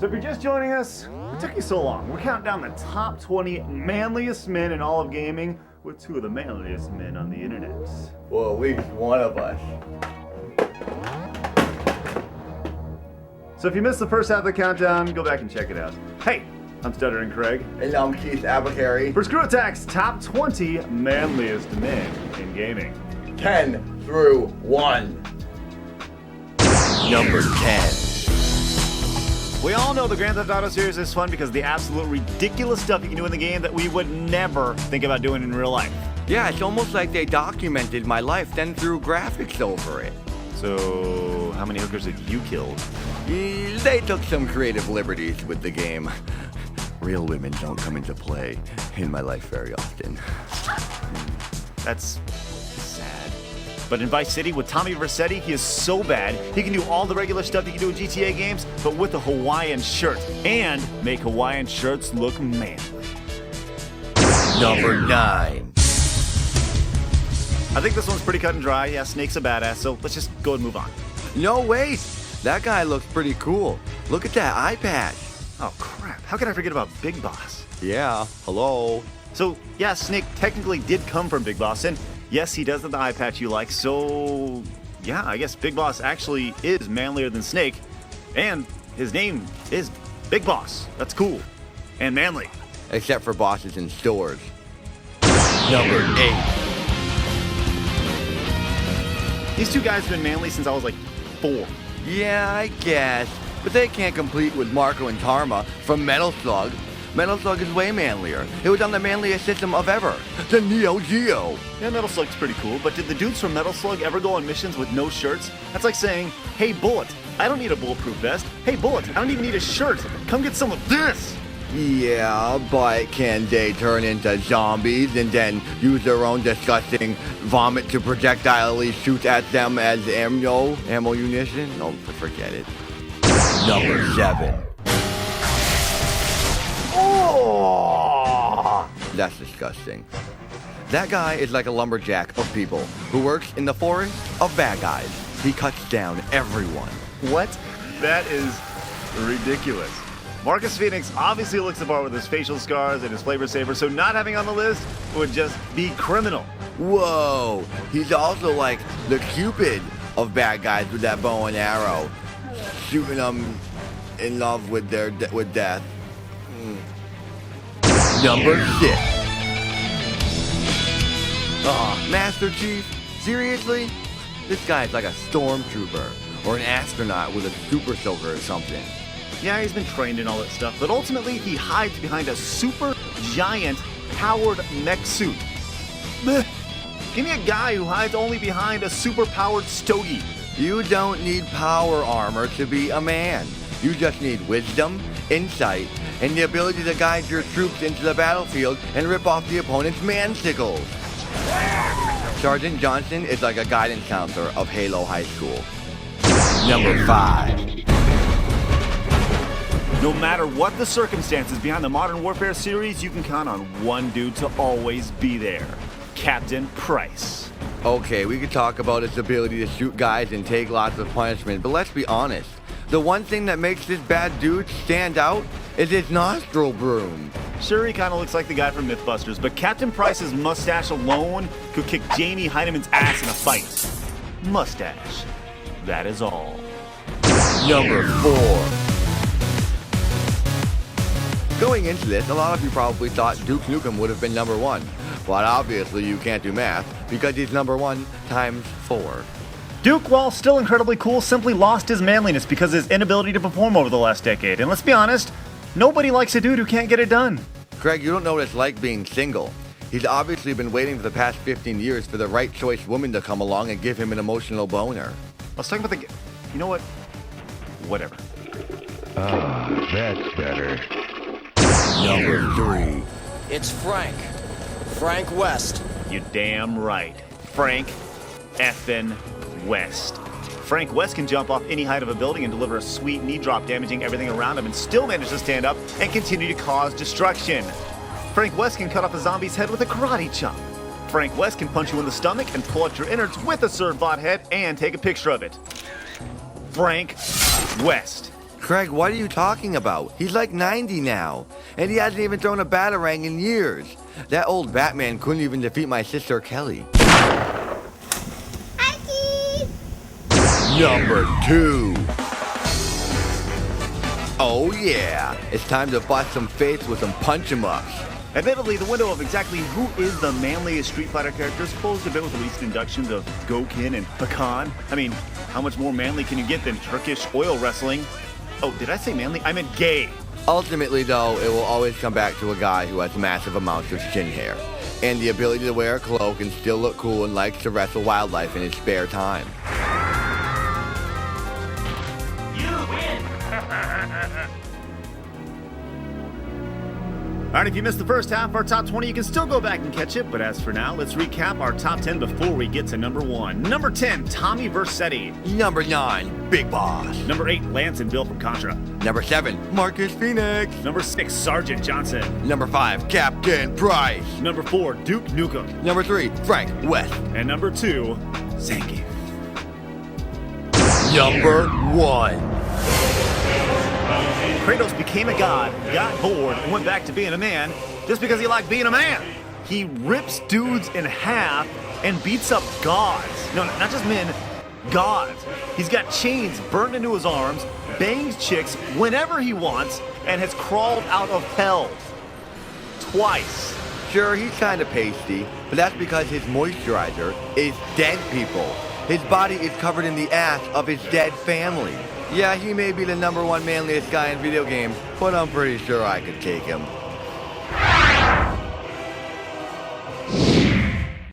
So if you're just joining us, what took you so long? We're counting down the top 20 manliest men in all of gaming with two of the manliest men on the internet. Well, at least one of us. So if you missed the first half of the countdown, go back and check it out. Hey, I'm Stuttering Craig. And I'm Keith Abacary. For ScrewAttack's top 20 manliest men in gaming. 10 through 1. Number 10. We all know the Grand Theft Auto series is fun because of the absolute ridiculous stuff you can do in the game that we would never think about doing in real life. Yeah, it's almost like they documented my life, then threw graphics over it. So, how many hookers have you killed? They took some creative liberties with the game. Real women don't come into play in my life very often. That's sad. But in Vice City with Tommy Vercetti, he is so bad, he can do all the regular stuff you can do in GTA games, but with a Hawaiian shirt, and make Hawaiian shirts look manly. Number 9. I think this one's pretty cut and dry. Yeah, Snake's a badass, so let's just go and move on. No, wait. That guy looks pretty cool. Look at that eye patch. Oh, crap. How could I forget about Big Boss? Yeah, hello. So, yeah, Snake technically did come from Big Boss, and yes, he does have the eye patch you like, so yeah, I guess Big Boss actually is manlier than Snake, and his name is Big Boss. That's cool. And manly. Except for bosses in stores. Number 8. These two guys have been manly since I was like 4. Yeah, I guess. But they can't compete with Marco and Tarma from Metal Slug. Metal Slug is way manlier. It was on the manliest system of ever, the Neo Geo. Yeah, Metal Slug's pretty cool, but did the dudes from Metal Slug ever go on missions with no shirts? That's like saying, hey Bullet, I don't need a bulletproof vest. Hey Bullet, I don't even need a shirt. Come get some of this. Yeah, but can they turn into zombies and then use their own disgusting vomit to projectilely shoot at them as ammo munition? No, forget it. Number 7. Oh! That's disgusting. That guy is like a lumberjack of people who works in the forest of bad guys. He cuts down everyone. What? That is ridiculous. Marcus Phoenix obviously looks the part with his facial scars and his flavor saver, so not having on the list would just be criminal. Whoa, he's also like the Cupid of bad guys with that bow and arrow, shooting them in love with death. Number 6. Aw, Master Chief? Seriously? This guy's like a stormtrooper or an astronaut with a super soaker or something. Yeah, he's been trained and all that stuff, but ultimately he hides behind a super giant powered mech suit. Blech. Give me a guy who hides only behind a super powered stogie. You don't need power armor to be a man. You just need wisdom, insight, and the ability to guide your troops into the battlefield and rip off the opponent's mansticles. Sergeant Johnson is like a guidance counselor of Halo High School. Number 5. No matter what the circumstances behind the Modern Warfare series, you can count on one dude to always be there. Captain Price. Okay, we could talk about his ability to shoot guys and take lots of punishment, but let's be honest. The one thing that makes this bad dude stand out is his nostril broom. Sure, he kind of looks like the guy from Mythbusters, but Captain Price's mustache alone could kick Jamie Heinemann's ass in a fight. Mustache. That is all. Number 4. Going into this, a lot of you probably thought Duke Nukem would have been number 1. But obviously you can't do math, because he's number 1 times 4. Duke, while still incredibly cool, simply lost his manliness because of his inability to perform over the last decade. And let's be honest, nobody likes a dude who can't get it done. Craig, you don't know what it's like being single. He's obviously been waiting for the past 15 years for the right choice woman to come along and give him an emotional boner. Let's talk about the... You know what? Whatever. Ah, that's better. Number 3. It's Frank. Frank West. You damn right. Frank effin' West. Frank West can jump off any height of a building and deliver a sweet knee drop, damaging everything around him, and still manage to stand up and continue to cause destruction. Frank West can cut off a zombie's head with a karate chop. Frank West can punch you in the stomach and pull out your innards with a serve bot head and take a picture of it. Frank West. Craig, what are you talking about? He's like 90 now, and he hasn't even thrown a batarang in years. That old Batman couldn't even defeat my sister Kelly. Number 2. Oh yeah, it's time to bust some face with some punch-em-ups. Admittedly, the window of exactly who is the manliest Street Fighter character is closed a bit with the recent inductions of Gokin and Hakan. I mean, how much more manly can you get than Turkish oil wrestling? Oh, did I say manly? I meant gay. Ultimately, though, it will always come back to a guy who has massive amounts of chin hair and the ability to wear a cloak and still look cool and likes to wrestle wildlife in his spare time. All right, if you missed the first half of our top 20, you can still go back and catch it. But as for now, let's recap our top 10 before we get to number 1. Number 10, Tommy Vercetti. Number 9, Big Boss. Number 8, Lance and Bill from Contra. Number 7, Marcus Phoenix. Number 6, Sergeant Johnson. Number 5, Captain Price. Number 4, Duke Nukem. Number 3, Frank West. And number 2, Zangief. Number 1. Kratos became a god, got bored, and went back to being a man just because he liked being a man. He rips dudes in half and beats up gods. No, not just men, gods. He's got chains burned into his arms, bangs chicks whenever he wants, and has crawled out of hell. Twice. Sure, he's kind of pasty, but that's because his moisturizer is dead people. His body is covered in the ass of his dead family. Yeah, he may be the number 1 manliest guy in video games, but I'm pretty sure I could take him.